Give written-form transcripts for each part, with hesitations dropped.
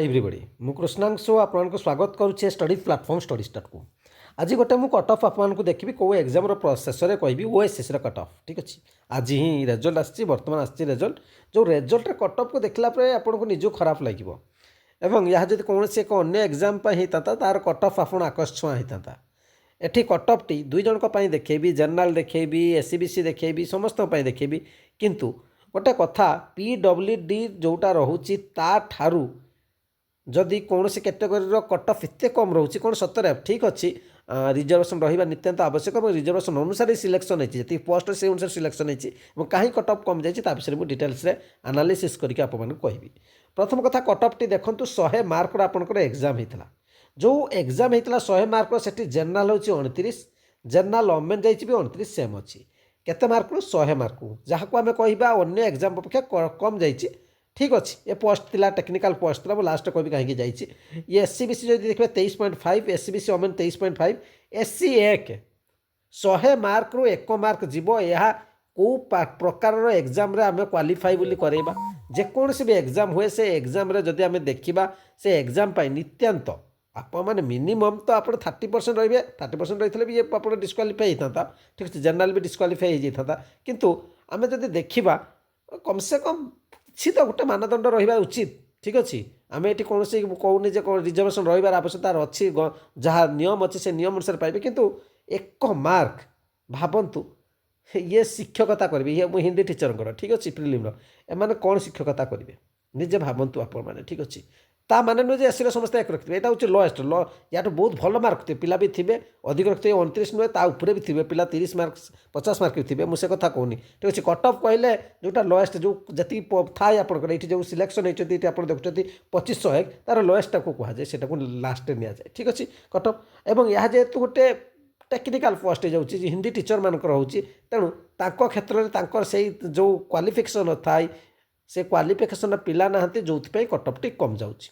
Everybody मु कृष्णांशु आपको स्वागत करुच्छे स्टडी प्लाटफॉर्म स्टडी स्टार्ट को आज गोटे मुझे कट अफ आपको देखी कौ एग्जाम शेष में कहि ओएसएस कट अफ ठीक अच्छे आज ही रेजल्ट आसी बर्तमान आसी रेजल्ट जो रेजल्ट कट अफ को देखला आपको निज खराब लगे एवं यह जब कौन से एक अन्य एग्जाम होता तार कट अफ आप आकाश छुआ होता एटी कट अफ टी दुई जन देखेबी जनरल देखेबी एससीबीसी देखेबी समस्त देखेबी किंतु गोटे कथा पीडब्ल्यूडी जोटा रोचे ठारू जदि कौन से कैटेगोरी कट अफ एत कम रोचे कौन सतरे ठीक अच्छे रिजर्वेशन रहा नितांत आवश्यक और रिजर्वेशन अनुसार सिलेक्शन होती जी पोस्ट से अनुसार सिलेक्शन होती कहीं कट अफ कम जाए विषय मुझे डिटेल्स एनालिसिस करके कहि प्रथम कथा कट अफ टी देखूँ 100 मार्क आपंकर एग्जाम होता जो एग्जाम होता 100 मार्क से जनरल हूँ 29 जनरल ओमेन जा 29 सेम अच्छी केते मार्क 100 मार्क जहाँ को आम कह अन्य एग्जाम अपेक्षा कम जाइए ठीक अच्छे ये पोस्ट थिला टेक्निकल पोस्ट था लास्ट कभी कहीं जाइए ये एससीबीसी जो देखिए 23.5 एससीबीसी ओमेन 23.5 एससी 1 100 मार्क रु 1 मार्क जीव यह कौ प्रकार एग्जाम आम क्वालिफाई बोली करवा जेकोसी भी एग्जाम हुए से एग्जाम जदि आम देखा से एग्जाम नित्यांत आप मैंने मिनिमम तो आप 30% रे 30% रही भी ये आप डिस्क्वालीफाई होता ठीक अच्छे जनरल भी डिस्क्वालीफाई होता किंतु आम जब देखा कम से कम किसी तो गोटे मानदंड रहा उचित ठीक अच्छे आम ये कौन से कहूनी रिजर्वेशन रही आवश्यकता अच्छी जहाँ नियम अच्छे से नियम अनुसार पाइबे किंतु 1 मार्क भावतु ये शिक्षकता करेंगे ये मुझे हिंदी टीचर ठीक अच्छे प्रिलिम्र एम कौन शिक्षकता करेंगे निजे भावतु आप ठीक अच्छे ता माने नुहे एससी समस्त एक रखिए यहाँ हूँ लोएस्ट या बहुत भल मार्क थे पिला भी थे अधिक रखिए 29 नुहे ताऊपर भी थे पिला 30 मार्क 50 मार्क भी थे मुझे कथा कहूनी ठीक अच्छे कट अफ कहले जोटा लोएस्ट जो जी थाए आपंकर ये जो सिलेक्शन होती आप देखुं 2501 तार लोएस्ट को कहुए से लास्ट नि जाए ठीक अच्छे कट अफ एवं यह जेहेतु गोटे टेक्निकल पोस्ट हो हिंदी टीचर मानकर हो तेणु क्षेत्र से जो क्वालिफिकेशन थाए से क्वालिफिकेशन पिला ना जो कट अफ टी कम जाऊँगी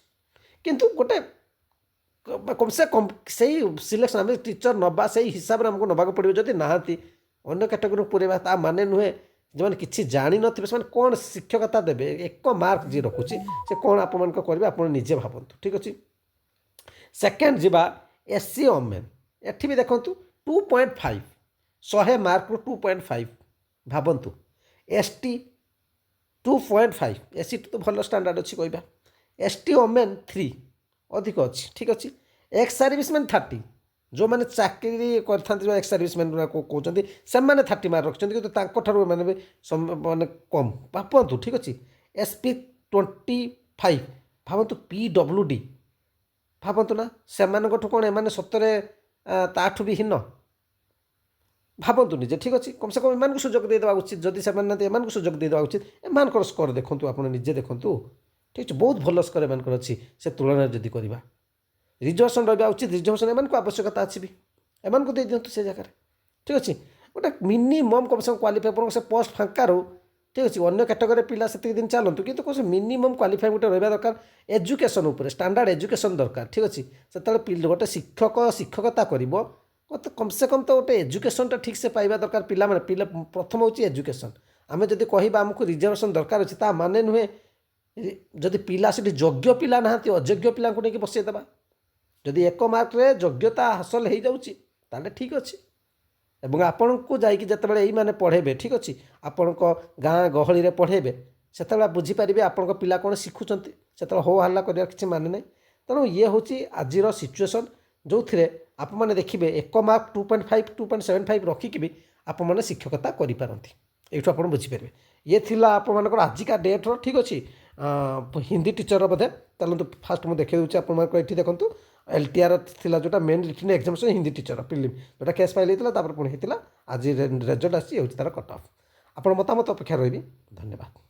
किंतु गोटे कम से कम से सिलेक्शन आम टीचर नवा से हिसाब से आमको नवाक पड़ो जदि ना अन्य कैटेगोरी पूरेबा ता माने नुहे जो किसी जानी नथिबे से कौन शिक्षकता देवे 1 मार्क जी रखुची से कौन आप करेंगे आप निजे भावतु ठीक अच्छे सेकेंड जीवा एससी ओमेन एठी भी देखूँ 2.5 100 मार्क 2.5 भावतु एसटी 2.5 एससी तो भल स्टैंडर्ड अच्छी कहवा एसटी ओमेन 3 अधिक अच्छी ठीक अच्छे एक्स सर्विसमैन 30 जो मैंने चाकरी कर एक्स सर्विसमैन कहते से 30 मार्क रखते कि मैंने भी मानने कम भावतु ठीक अच्छे एसपी 25 भावतु पीडब्ल्यूडी भावतु ना से कौन एम सतरे ताठू भी हीन भावतु निजे ठीक अच्छे कम से कम एम सुजोग देवा उचित जदि से एम सुजोग देवा उचित एम स्कोर देखूँ आप निजे देखूँ ठीक अच्छे बहुत भल स्कोर एम अच्छी से तुलन जदि करवा रिजर्वेशन रहा उचित रिजर्वेशन एम आवश्यकता अच्छी भी एम दे दिंतु से जगह ठीक अच्छे गोटे मिनिमम कम से कम क्वालिफाई से पोस्ट फाँका रो ठीक अच्छे अन्य कैटेगोरी पिला से दिन चलतु कि कौन मिनिमम क्वालिफाई गोटे रहा दरकार एजुकेशन उपर स्टैंडर्ड एजुकेशन दरकार ठीक अच्छे से गोटे शिक्षक शिक्षकता कर कम से कम तो गोटे एजुकेशन ठीक से पाइबा दरकार पिला प्रथम हूँ एजुकेशन आम जब कह आमको रिजर्वेशन दरकार अच्छे माने नुहे जदि पिला से योग्य पिला ना अयोग्य पिला नहीं बसईदेवा जदि 1 मार्क रे योग्यता हासिल हो जाए ठीक अच्छे एवं आपण को जाकि जिते यही मैंने पढ़ेबे ठीक अच्छे आपण गाँ गहली में पढ़ेबे से बुझीपारे आपण पिला कौन शिखुंट से हो हल्ला कर किसी माने ना तेणु ये हूँ आज सिचुएसन जो थे आप मैंने देखिए 1 मार्क 2.5 2.75 रखिकी भी आप मैंने शिक्षकता करें ये आप बुझीपारे ये थिला आप मानकर आजिका डेट्र ठीक अच्छे हिंदी टीचर बोधे चलते फास्ट मुझे देखिए दूसरी आप देखूँ एलटीआर थिला जोटा main written examination Hindi teacher prelim जोटा केस फाइल होता पुणी होता आज रेजल्ट आसी तार कट अफ आप मतामत अपेक्षा रही धन्यवाद।